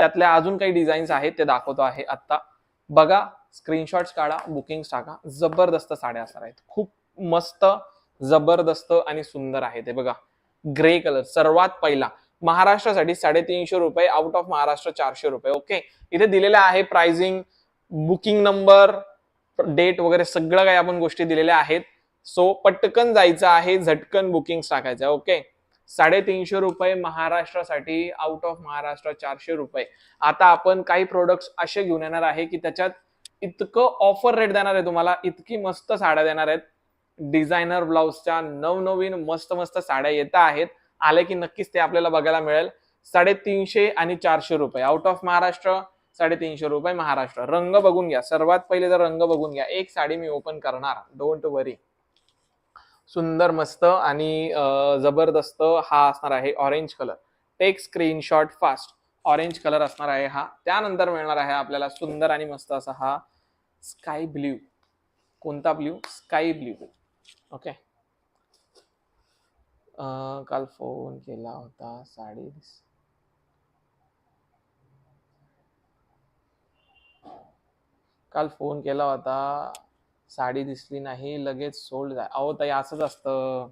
त्यातल्या अजून काही डिझाईन्स आहेत ते दाखवतो आहे आता. बघा, स्क्रीनशॉट्स काढा, बुकिंग्स टाका. जबरदस्त साड्या असणार आहेत, खूप मस्त, जबरदस्त आणि सुंदर आहे. ते बघा, ग्रे कलर सर्वात पहिला महाराष्ट्रासाठी 350 रुपये, आउट ऑफ महाराष्ट्र 400 रुपये. ओके, इथे दिलेलं आहे प्राइसिंग, बुकिंग नंबर, डेट वगैरे सगळं काही आपण गोष्टी दिलेल्या आहेत. सो पटकन जायचं आहे, झटकन बुकिंग टाकायचं. ओके, 350 रुपये महाराष्ट्रासाठी, आउट ऑफ महाराष्ट्र 400 रुपये. आता आपण काही प्रोडक्ट्स असे घेऊन येणार आहे की त्याच्यात इतकं ऑफर रेट देणार आहे तुम्हाला, इतकी मस्त साड्या देणार आहेत. डिझायनर ब्लाउजच्या नवनवीन मस्त मस्त साड्या येत आहेत. आले की नक्कीच ते आपल्याला बघायला मिळेल. 350 आणि 400 रुपये, आउट ऑफ महाराष्ट्र 350 रुपये महाराष्ट्र. रंग बघून घ्या, सर्वात पहिले तर रंग बघून घ्या. एक साडी मी ओपन करणार, डोंट वरी. सुंदर मस्त आणि जबरदस्त हा असणार आहे orange colour. Take screenshot fast. Orange colour असणार आहे हा. त्यानंतर मिळणार आहे आपल्याला सुंदर आणि मस्त असा हा स्काय ब्ल्यू. कोणता ब्ल्यू? Sky blue. ओके, काल फोन केला होता, साडी काल फोन केला होता, साडी दिसली नाही, लगेच सोल्ड जाय. अहो ताई, असंच असतं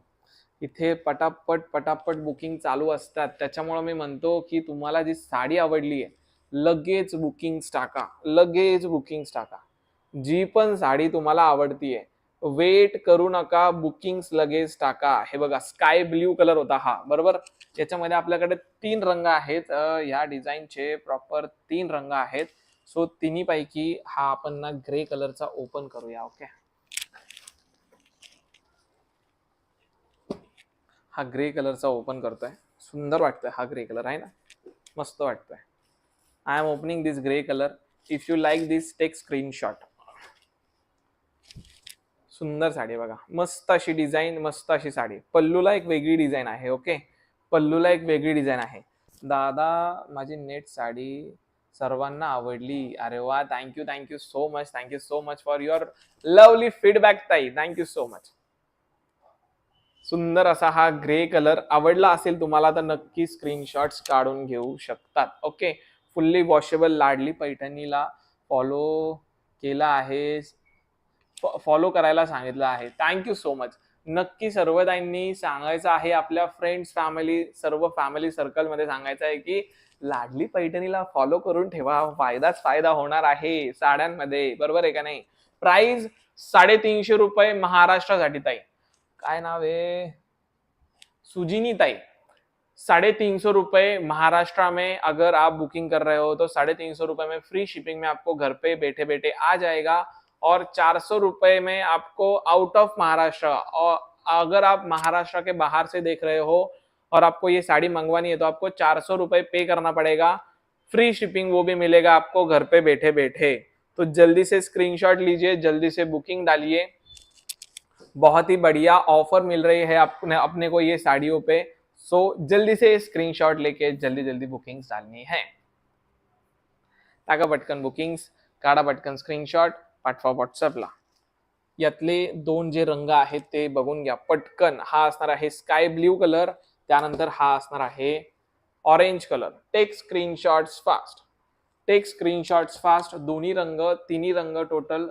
इथे, पटापट पटापट बुकिंग चालू असतात. त्याच्यामुळे मी म्हणतो की तुम्हाला जी साडी आवडली आहे, लगेच बुकिंग टाका, लगेच बुकिंग टाका. जी पण साडी तुम्हाला आवडतीये, वेट करू नका, बुकिंग्स लगेच टाका. हे बघा, स्काय ब्ल्यू कलर होता हा, बरोबर. याच्यामध्ये आपल्याकडे 3 रंग आहेत. या डिझाईनचे प्रॉपर 3 रंग आहेत. सो तिन्ही पैकी हा आपण ना ग्रे कलरचा ओपन करूया. ओके, हा ग्रे कलरचा ओपन करतोय. सुंदर वाटतोय हा ग्रे कलर, आहे ना, मस्त वाटतोय. I am opening this grey colour. If you like this, take screenshot. सुंदर साडी बघा, मस्त अशी डिझाईन, मस्त अशी साडी. पल्लूला एक वेगळी डिझाईन आहे. ओके, पल्लूला एक वेगळी डिझाईन आहे. दादा, माझी नेट साडी सर्वांना आवडली. अरे वा, thank you, thank you so much, thank you so much for your lovely feedback ताई, थँक्यू सो मच. सुंदर असा हा ग्रे कलर आवडला असेल तुम्हाला तर नक्की स्क्रीनशॉट्स काढून घेऊ शकतात. ओके, फुल्ली वॉशेबल लाडली पैठणीला फॉलो केला आहे, फॉलो करायला सांगितलं आहे. Thank you so much. नक्की सर्वदांनी सांगायचं आहे, आपल्या फ्रेंड्स, फॅमिली, सर्व फॅमिली सर्कल मध्ये सांगायचं आहे की लाडली पैठणीला फॉलो करून ठेवा, फायदाच फायदा होणार आहे साड्यांमध्ये, बरोबर आहे का नाही. प्राइस 350 रुपये महाराष्ट्रासाठी ताई. काय नाव है? सुजीनी ताई. 350 रुपये महाराष्ट्र में अगर आप बुकिंग कर रहे हो तो 350 रुपए में फ्री शिपिंग में आपको घर पे बैठे बैठे आ जाएगा. और 400 रुपए में आपको आउट ऑफ महाराष्ट्र, और अगर आप महाराष्ट्र के बाहर से देख रहे हो और आपको ये साड़ी मंगवानी है तो आपको 400 रुपए पे करना पड़ेगा. फ्री शिपिंग वो भी मिलेगा आपको घर पे बैठे बैठे. तो जल्दी से स्क्रीनशॉट लीजिए, जल्दी से बुकिंग डालिए. बहुत ही बढ़िया ऑफर मिल रही है अपने को ये साड़ियों पे. सो जल्दी से स्क्रीनशॉट लेके जल्दी जल्दी बुकिंग्स डालनी है. टाका पटकन बुकिंग्स, काढा पटकन स्क्रीनशॉट, पाठवा व्हॉट्सअपला. यातले 2 जे रंग आहेत ते बघून घ्या पटकन. हा असणार आहे स्काय ब्ल्यू कलर, त्यानंतर हा असणार आहे orange colour. Take screenshots fast, take screenshots fast. दोन्ही रंग, तिन्ही रंग टोटल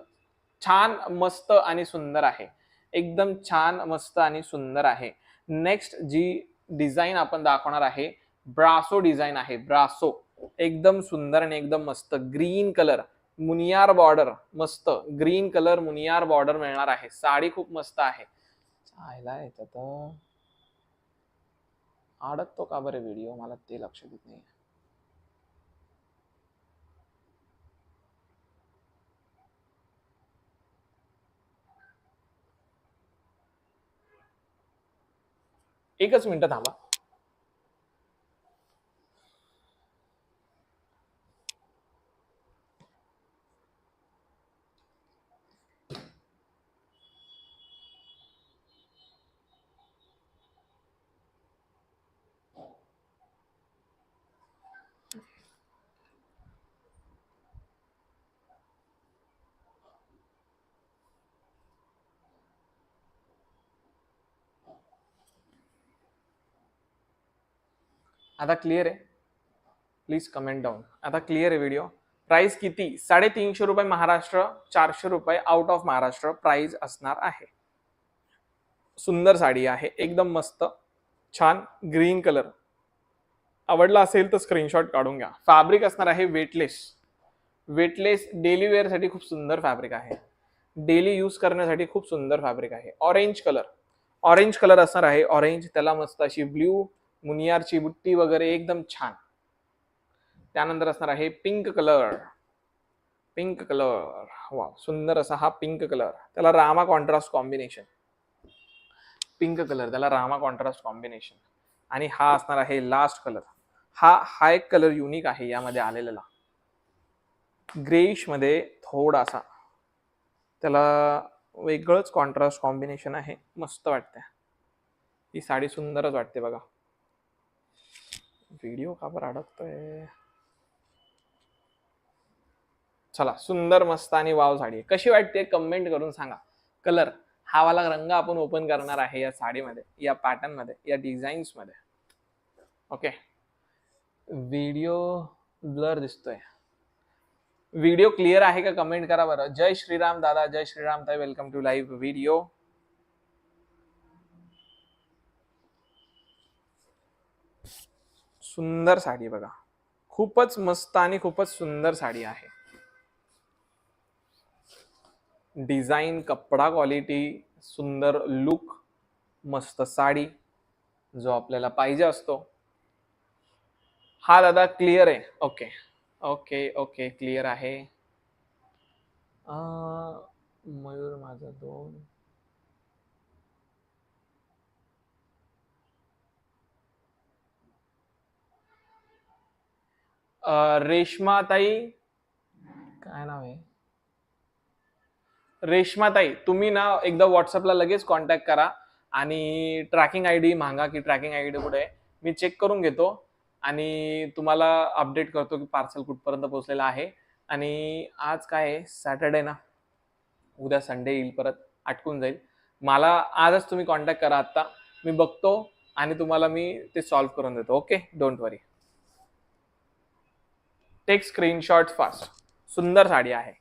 छान, मस्त आणि सुंदर आहे. एकदम छान, मस्त आणि सुंदर आहे. नेक्स्ट जी डिझाईन आपण दाखवणार आहे, ब्रासो डिझाईन आहे. ब्रासो एकदम सुंदर आणि एकदम मस्त. ग्रीन कलर, मुनियार बॉर्डर, मस्त ग्रीन कलर मुनियार बॉर्डर मिळणार आहे. साडी खूप मस्त आहे. चायला येतात अडकतो का बरं व्हिडिओ, मला ते लक्ष देत नाही. एकच मिनिट थांबा. आता क्लिअर आहे. Please comment down. आता क्लिअर आहे व्हिडिओ. प्राइस किती? 350 रुपये महाराष्ट्र, 400 रुपये आउट ऑफ महाराष्ट्र प्राइस असणार आहे. सुंदर साडी आहे, एकदम मस्त छान ग्रीन कलर. आवडला असेल तर स्क्रीनशॉट काढून घ्या. फॅब्रिक असणार आहे वेटलेस. वेटलेस डेली वेअर साठी खूप सुंदर फॅब्रिक आहे. डेली यूज करण्यासाठी खूप सुंदर फॅब्रिक आहे. ऑरेंज कलर, ऑरेंज कलर असणार आहे. ऑरेंज, त्याला मस्त अशी ब्ल्यू मुनियारची बुट्टी वगैरे एकदम छान. त्यानंतर असणार आहे पिंक कलर. पिंक कलर, वा सुंदर असा हा पिंक कलर. त्याला Rama contrast combination. Pink colour, त्याला रामा कॉन्ट्रास्ट कॉम्बिनेशन. आणि हा असणार आहे लास्ट कलर. हा एक कलर युनिक आहे यामध्ये आलेला. ग्रेइश मध्ये थोडासा त्याला वेगळंच कॉन्ट्रास्ट कॉम्बिनेशन आहे. मस्त वाटते ही साडी, सुंदरच वाटते बघा. व्हिडिओ का बरं अडकतोय? चला, सुंदर मस्त आणि वाव साडी आहे. कशी वाटते कमेंट करून सांगा. कलर हा वाला रंग आपण ओपन करणार आहे या साडीमध्ये, या पॅटर्न मध्ये, या डिझाईन्स मध्ये. ओके, व्हिडिओ ब्लर दिसतोय. व्हिडिओ क्लिअर आहे का कमेंट करा बरं. जय श्रीराम दादा, जय श्रीराम ताई, वेलकम टू लाईव्ह व्हिडिओ. सुंदर साडी बघा, खूपच मस्त आणि खूपच सुंदर साडी आहे. डिझाईन, कपडा क्वालिटी, सुंदर लुक, मस्त साडी जो आपल्याला पाहिजे असतो. हा दादा क्लिअर आहे. ओके ओके ओके, क्लिअर आहे. मयूर माझा 2. रेश्माताई, काय नाव आहे? रेश्माताई, तुम्ही ना एकदा व्हॉट्सअपला लगेच कॉन्टॅक्ट करा आणि ट्रॅकिंग आयडी मागा की ट्रॅकिंग आयडी कुठे आहे, मी चेक करून घेतो आणि तुम्हाला अपडेट करतो की पार्सल कुठपर्यंत पोहोचलेलं आहे. आणि आज काय आहे, सॅटर्डे ना, उद्या संडे येईल, परत अटकून जाईल. मला आजच तुम्ही कॉन्टॅक्ट करा. आता मी बघतो आणि तुम्हाला मी ते सॉल्व्ह करून देतो. Okay, don't worry. Take screenshot fast. सुंदर साडी आहे,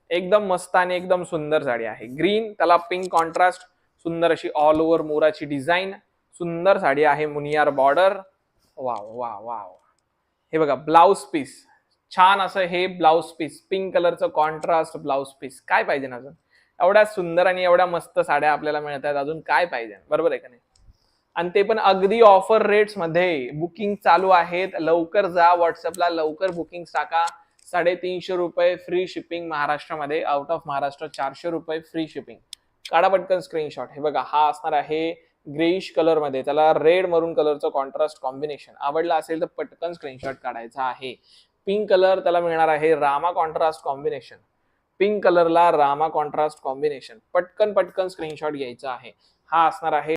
एकदम मस्त आणि एकदम सुंदर साडी आहे. ग्रीन, त्याला पिंक कॉन्ट्रास्ट, सुंदर अशी ऑल ओव्हर मोराची डिझाईन. सुंदर साडी आहे, मुनियार बॉर्डर. Wow wow wow. हे बघा ब्लाउज पीस, छान असं हे ब्लाउज पीस, पिंक कलरचं कॉन्ट्रास्ट ब्लाउज पीस. काय पाहिजे ना अजून? एवढ्या सुंदर आणि एवढ्या मस्त साड्या आपल्याला मिळतात, अजून काय पाहिजे? बरोबर आहे का नाही? आणि ते पण अगदी ऑफर रेट्स मध्ये. बुकिंग चालू आहेत, लवकर जा व्हॉट्सअपला, लवकर बुकिंग टाका. 350 रुपये फ्री शिपिंग महाराष्ट्रामध्ये, आउट ऑफ महाराष्ट्र 400 रुपये फ्री शिपिंग. काढा पटकन स्क्रीनशॉट. हे बघा, हा असणार आहे ग्रेइश कलर मध्ये, त्याला रेड मरून कलरचं कॉन्ट्रास्ट कॉम्बिनेशन. आवडला असेल तर पटकन स्क्रीनशॉट काढायचा आहे. पिंक कलर, त्याला मिळणार आहे रामा कॉन्ट्रास्ट कॉम्बिनेशन. पिंक कलरला रामा कॉन्ट्रास्ट कॉम्बिनेशन. पटकन पटकन स्क्रीनशॉट घ्यायचा आहे. हा असणार आहे